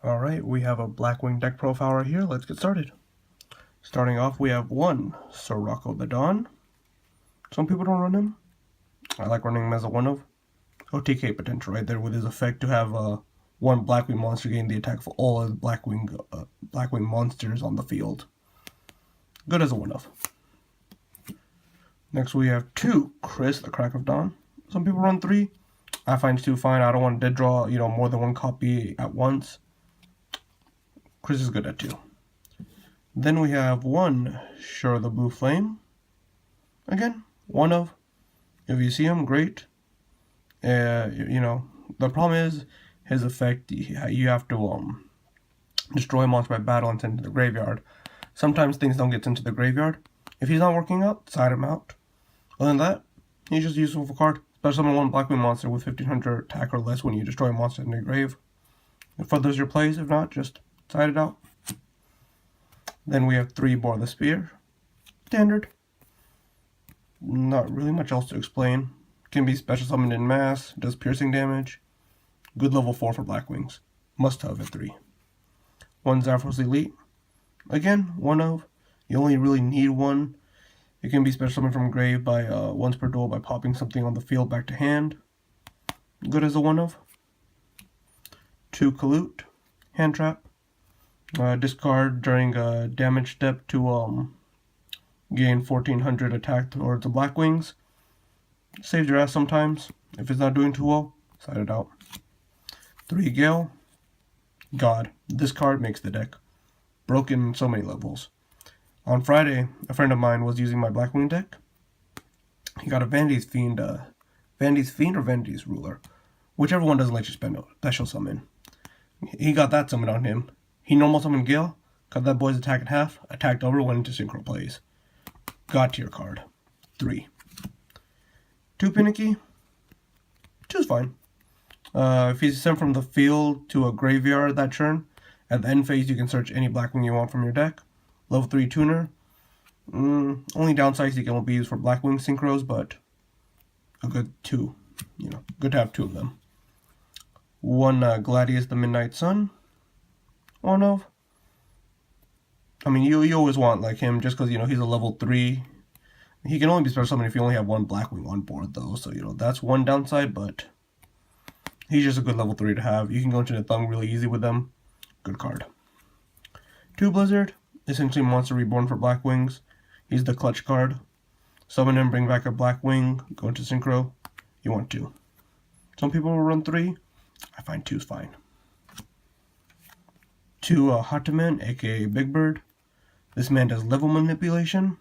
Alright, we have a Blackwing deck profile right here. Let's get started. Starting off, we have one Sirocco the Dawn. Some people don't run him. I like running him as a one of. OTK potential right there with his effect to have one Blackwing monster gain the attack for all of the Blackwing monsters on the field. Good as a one of. Next, we have two Chris the Crack of Dawn. Some people run three. I find two fine. I don't want to dead draw, more than one copy at once. Chris is good at two. Then we have one Sure the Blue Flame. Again, one of. If you see him, great. The problem is his effect. You have to destroy a monster by battle and send to the graveyard. Sometimes things don't get sent to the graveyard. If he's not working out, side him out. Other than that, he's just a useful card. Special summon one Blackwing monster with 1500 attack or less when you destroy a monster in the grave. It furthers your plays. If not, just side it out. Then we have three Bore the Spear. Standard. Not really much else to explain. Can be special summoned in mass. Does piercing damage. Good level 4 for Blackwings. Must have at 3. One Zaphros Elite. Again, one of. You only really need one. It can be special summoned from grave by once per duel by popping something on the field back to hand. Good as a one of. Two Kyuubi. Hand trap. Discard during a damage step to gain 1400 attack towards the Blackwings. Saves your ass sometimes. If it's not doing too well, side it out. 3 Gale. God, this card makes the deck broken in so many levels. On Friday, a friend of mine was using my Blackwing deck. He got a Vanity's Fiend or Vanity's Ruler. Whichever one doesn't let you spend a special summon. He got that summoned on him. He normal summoned Gale, cut that boy's attack in half, attacked over, went into synchro plays. God tier card. 3. 2 Pinicky. 2's fine. If he's sent from the field to a graveyard that turn, at the end phase you can search any Blackwing you want from your deck. Level 3 tuner. Only downside is he can be used for Blackwing synchros, but a good 2. Good to have 2 of them. One Gladius the Midnight Sun. One of. I mean, you always want like him just because he's a level 3. He can only be special summoned if you only have one Blackwing on board though, so that's one downside, but he's just a good level 3 to have. You can go into the thumb really easy with them. Good card. 2 Blizzard. Essentially monster reborn for Blackwings. He's the clutch card. Summon him, bring back a Blackwing, go into synchro. You want 2. Some people will run 3. I find 2's fine. 2 Hataman, aka Big Bird. This man does level manipulation.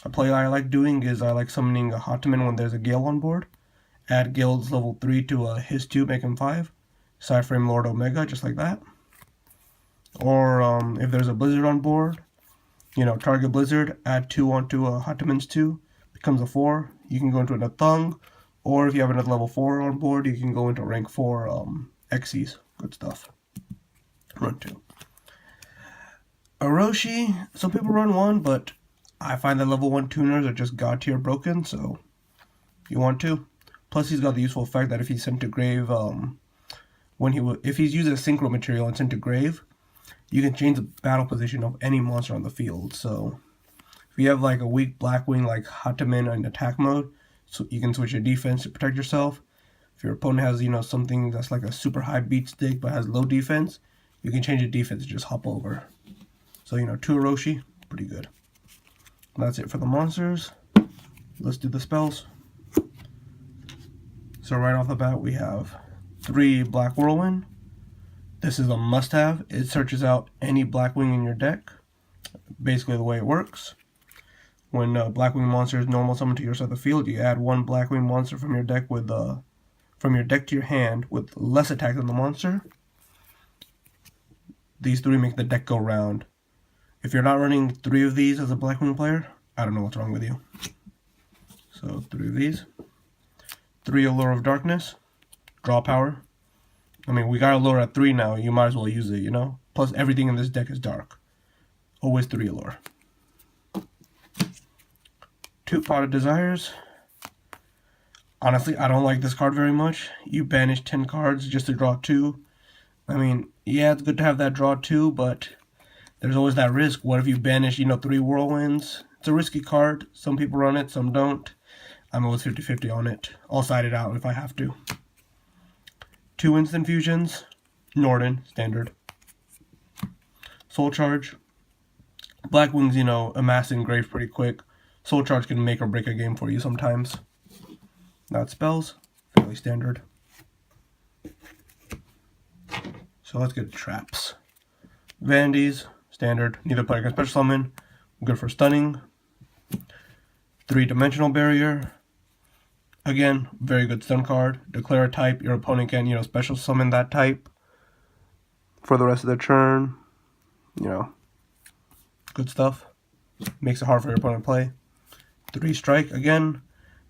A play I like doing is I like summoning a Hataman when there's a Gale on board. Add Gale's level 3 to his 2, make him 5. Side frame Lord Omega, just like that. Or if there's a Blizzard on board, target Blizzard, add 2 onto Hataman's 2, becomes a 4. You can go into a Thung, or if you have another level 4 on board, you can go into rank 4 Xyz. Good stuff. Run 2. Orochi, some people run 1, but I find that level 1 tuners are just god tier broken, so you want 2. Plus he's got the useful effect that if he's sent to grave, if he's using a synchro material and sent to grave, you can change the battle position of any monster on the field. So if you have like a weak Blackwing like Hataman in attack mode, so you can switch your defense to protect yourself. If your opponent has something that's like a super high beat stick but has low defense, you can change your defense and just hop over. So 2 Orochi, pretty good. That's it for the monsters. Let's do the spells. So right off the bat we have 3 Black Whirlwind. This is a must-have. It searches out any Blackwing in your deck. Basically the way it works. When Blackwing monster is normal summoned to your side of the field, you add 1 Blackwing monster from your deck to your hand with less attack than the monster. These 3 make the deck go round. If you're not running 3 of these as a Blackwing player, I don't know what's wrong with you. So 3 of these. 3 Allure of Darkness. Draw power. I mean, we got Allure at 3 now, you might as well use it, Plus, everything in this deck is dark. Always 3 Allure. 2 Pot of Desires. Honestly, I don't like this card very much. You banish 10 cards just to draw 2. I mean, yeah, it's good to have that draw too, but there's always that risk. What if you banish, 3 whirlwinds? It's a risky card. Some people run it, some don't. I'm always 50-50 on it. I'll side it out if I have to. 2 instant fusions. Norden, standard. Soul Charge. Blackwing's, amass engrave pretty quick. Soul Charge can make or break a game for you sometimes. Not spells. Fairly standard. So let's get traps. Vanities, standard. Neither player can special summon. Good for stunning. 3-dimensional barrier. Again, very good stun card. Declare a type. Your opponent can, special summon that type for the rest of their turn. Good stuff. Makes it hard for your opponent to play. 3 strike, again.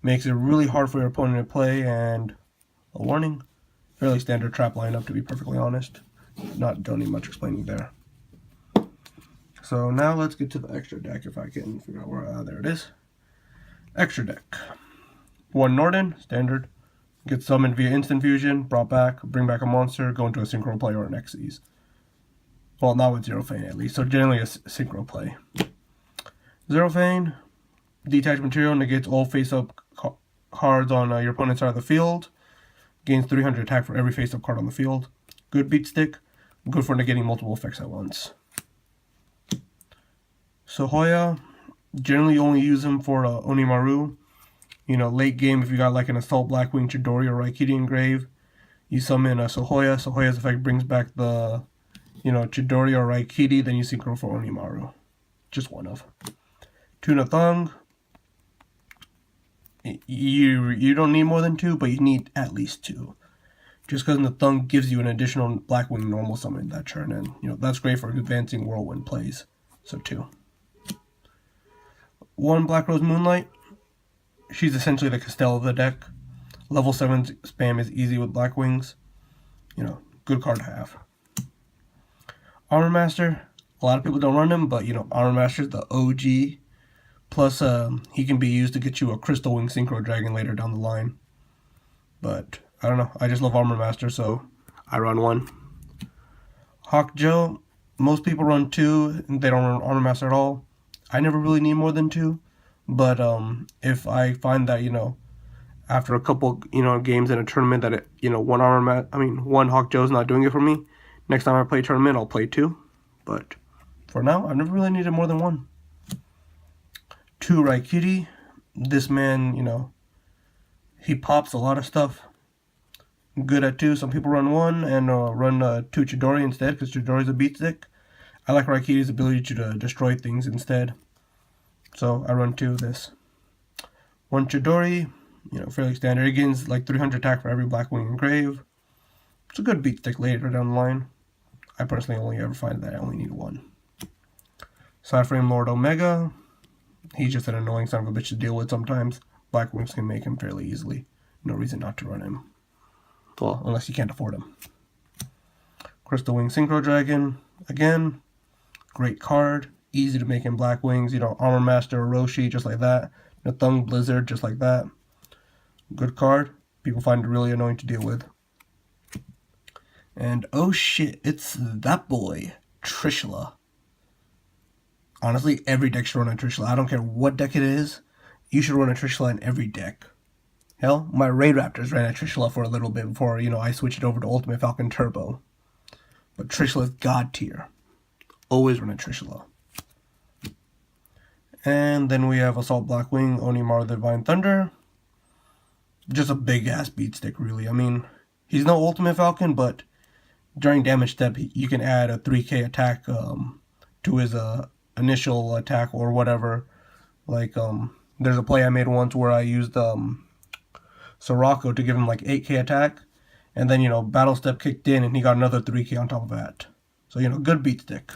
Makes it really hard for your opponent to play. And a warning. Fairly standard trap lineup, to be perfectly honest. Don't need much explaining there. So now let's get to the extra deck, if I can figure out where, there it is. Extra deck. 1 Norden, standard. Get summoned via instant fusion, brought back, bring back a monster, go into a synchro play or an Xyz. Well, not with Zero Fane at least, so generally a synchro play. Zero Fane, detached material, negates all face-up cards on your opponent's side of the field. Gains 300 attack for every face-up card on the field. Good beat stick, good for negating multiple effects at once. Sohoya, generally only use him for Onimaru. Late game, if you got like an Assault Blackwing, Chidori, or Raikiri engrave, you summon a Sohoya. Sohoya's effect brings back the, Chidori or Raikiri, then you synchro for Onimaru. Just one of. Tuna Thong. You don't need more than 2, but you need at least 2. Just because the Thung gives you an additional Blackwing normal summon that turn, and that's great for advancing Whirlwind plays. So 2. 1 Black Rose Moonlight. She's essentially the Castell of the deck. Level 7 spam is easy with Blackwings. Good card to have. Armor Master. A lot of people don't run him, but Armor Master's the OG. Plus, he can be used to get you a Crystal Wing Synchro Dragon later down the line. But I don't know. I just love Armor Master, so I run 1. Hawk Joe. Most people run 2, and they don't run Armor Master at all. I never really need more than 2. But if I find that, after a couple, games in a tournament that, one Hawk Joe's not doing it for me, next time I play a tournament, I'll play 2. But for now, I've never really needed more than 1. 2 Raikiri. This man, he pops a lot of stuff. Good at 2. Some people run 1 and run 2 Chidori instead, because Chidori's a beat stick. I like Raikiri's ability to destroy things instead. So I run 2 of this. 1 Chidori, fairly standard. It gains like 300 attack for every Blackwing engrave. It's a good beat stick later down the line. I personally only ever find that I only need 1. Sideframe Lord Omega. He's just an annoying son of a bitch to deal with sometimes. Blackwings can make him fairly easily. No reason not to run him. Well, unless you can't afford him. Crystal Wing Synchro Dragon. Again, great card. Easy to make in Blackwings. Armor Master, Orochi, just like that. Thung Blizzard, just like that. Good card. People find it really annoying to deal with. And oh shit, it's that boy, Trishula. Honestly, every deck should run a Trishula. I don't care what deck it is. You should run a Trishula in every deck. Hell, my Raid Raptors ran a Trishula for a little bit before, I switched it over to Ultimate Falcon Turbo. But Trishula's god tier. Always run a Trishula. And then we have Assault Blackwing, Onimaru the Divine Thunder. Just a big ass beat stick, really. I mean, he's no Ultimate Falcon, but during damage step, you can add a 3k attack to his initial attack or whatever. Like, there's a play I made once where I used Sirocco to give him like 8k attack. And then, Battle Step kicked in and he got another 3k on top of that. So, good beat stick.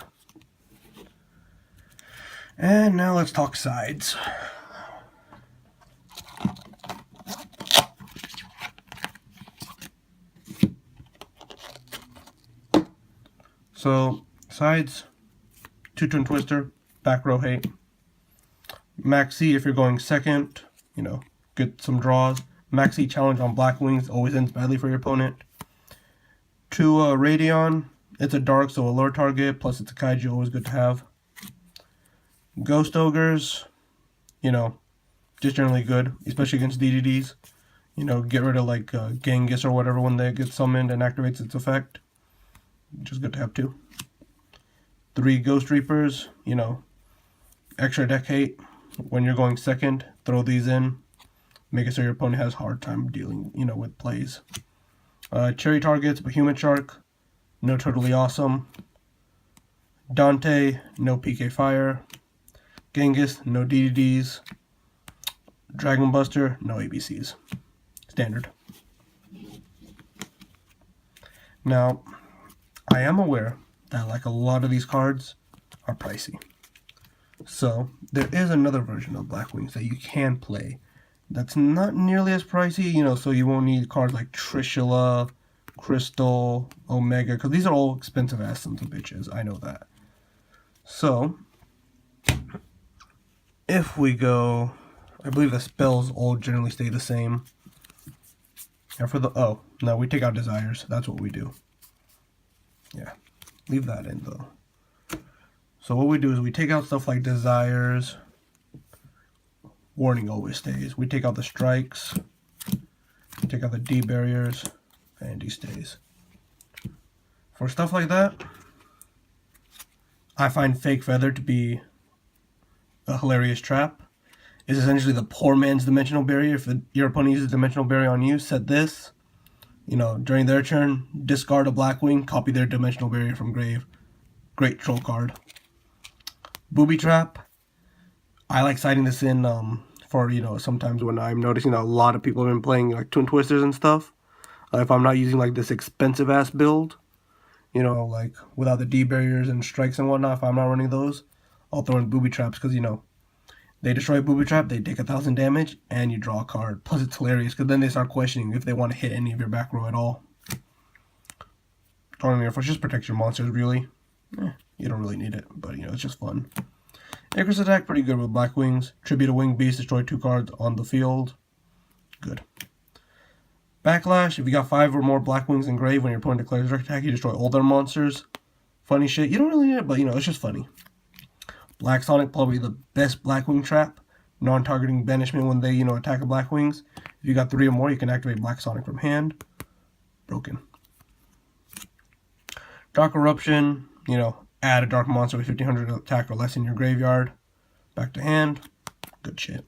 And now let's talk sides. So, sides, 2 Twin Twister, back row hate. Maxi if you're going second, get some draws. Maxi challenge on Blackwings always ends badly for your opponent. 2 Radion. It's a dark, so a lower target, plus it's a kaiju, always good to have. Ghost Ogres, you know, just generally good, especially against DDDs. You know, get rid of like Genghis or whatever when they get summoned and activates its effect. Just good to have 2. 3 Ghost Reapers, you know, extra deck hate. When you're going second, throw these in. Make it so your opponent has a hard time dealing, you know, with plays. Cherry targets, but Human Shark, no Totally Awesome. Dante, no PK Fire. Genghis, no DDDs. Dragon Buster, no ABCs. Standard. Now, I am aware that like a lot of these cards are pricey. So, there is another version of Blackwings that you can play that's not nearly as pricey, you know, so you won't need cards like Trishula, Crystal, Omega, because these are all expensive ass sons of bitches, I know that. So, if we go, I believe the spells all generally stay the same. And for the, oh, no, we take out Desires, that's what we do. Yeah, leave that in though. So what we do is we take out stuff like Desires. Warning always stays. We take out the Strikes. We take out the D barriers. And he stays. For stuff like that, I find Fake Feather to be a hilarious trap. It's essentially the poor man's dimensional barrier. If your opponent uses dimensional barrier on you, set this. You know, during their turn, discard a Blackwing, copy their dimensional barrier from grave. Great troll card. Booby Trap. I like citing this in for, you know, sometimes when I'm noticing that a lot of people have been playing like Twin Twisters and stuff. If I'm not using like this expensive ass build, you know, like without the D barriers and strikes and whatnot, if I'm not running those, I'll throw in Booby Traps because, you know, they destroy Booby Trap, they take 1,000 damage, and you draw a card. Plus it's hilarious because then they start questioning if they want to hit any of your back row at all. Throwing Mirror Force just protects your monsters, really. You don't really need it, but, you know, it's just fun. Icarus Attack, pretty good with Blackwings. Tribute a Winged Beast, destroy 2 cards on the field. Good. Backlash, if you got 5 or more Blackwings in grave when your opponent declares direct attack, you destroy all their monsters. Funny shit. You don't really need it, but, you know, it's just funny. Black Sonic, probably the best Blackwing trap. Non-targeting banishment when they, you know, attack a Blackwings. If you got 3 or more, you can activate Black Sonic from hand. Broken. Dark Eruption, you know, add a dark monster with 1500 attack or less in your graveyard. Back to hand. Good shit.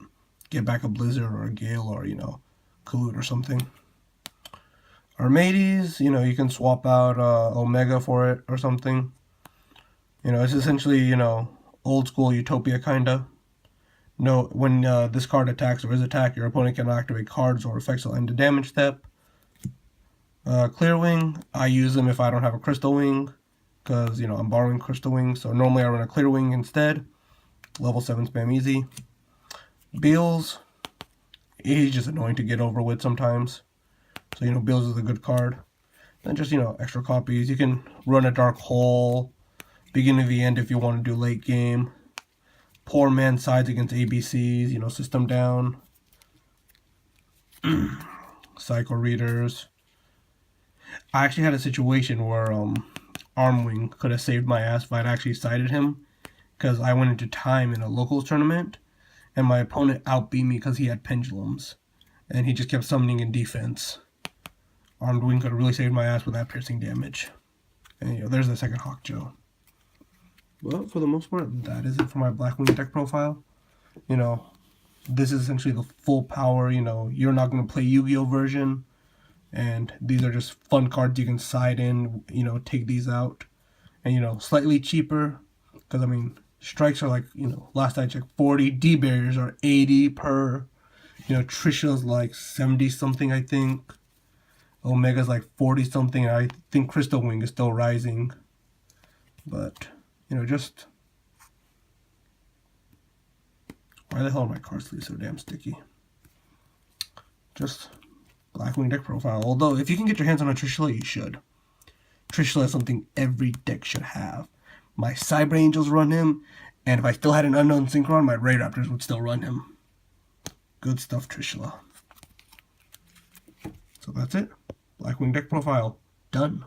Get back a Blizzard or a Gale or, you know, Kalut or something. Armades, you know, you can swap out Omega for it or something. You know, it's essentially, you know, old school Utopia kinda. No, when this card attacks or is attacked, your opponent can activate cards or effects that end the damage step. Clear Wing, I use them if I don't have a Crystal Wing, because, you know, I'm borrowing Crystal Wing, so normally I run a Clear Wing instead. Level 7 spam easy. Beals, he's just annoying to get over with sometimes. So, you know, Beals is a good card. Then just, you know, extra copies. You can run a Dark Hole, beginning of the end if you want to do late game. Poor man sides against ABCs, you know, system down. Psycho Readers. I actually had a situation where Armwing could have saved my ass if I'd actually sided him, because I went into time in a locals tournament and my opponent outbeat me because he had pendulums and he just kept summoning in defense. Armed Wing could have really saved my ass with that piercing damage. And, you know, there's the second Hawk Joe. Well, for the most part, that is it for my Blackwing deck profile. You know, this is essentially the full power, you know, you're not going to play Yu-Gi-Oh version. And these are just fun cards you can side in, you know, take these out. And, you know, slightly cheaper. Because, I mean, strikes are like, you know, last I checked, 40. D barriers are 80 per. You know, Trishula's like 70 something, I think. Omega's like 40 something. I think Crystal Wing is still rising. But, you know, just... Why the hell are my card sleeves so damn sticky? Just... Blackwing deck profile. Although, if you can get your hands on a Trishula, you should. Trishula is something every deck should have. My Cyber Angels run him, and if I still had an Unknown Synchron, my Ray Raptors would still run him. Good stuff, Trishula. So that's it. Blackwing deck profile. Done.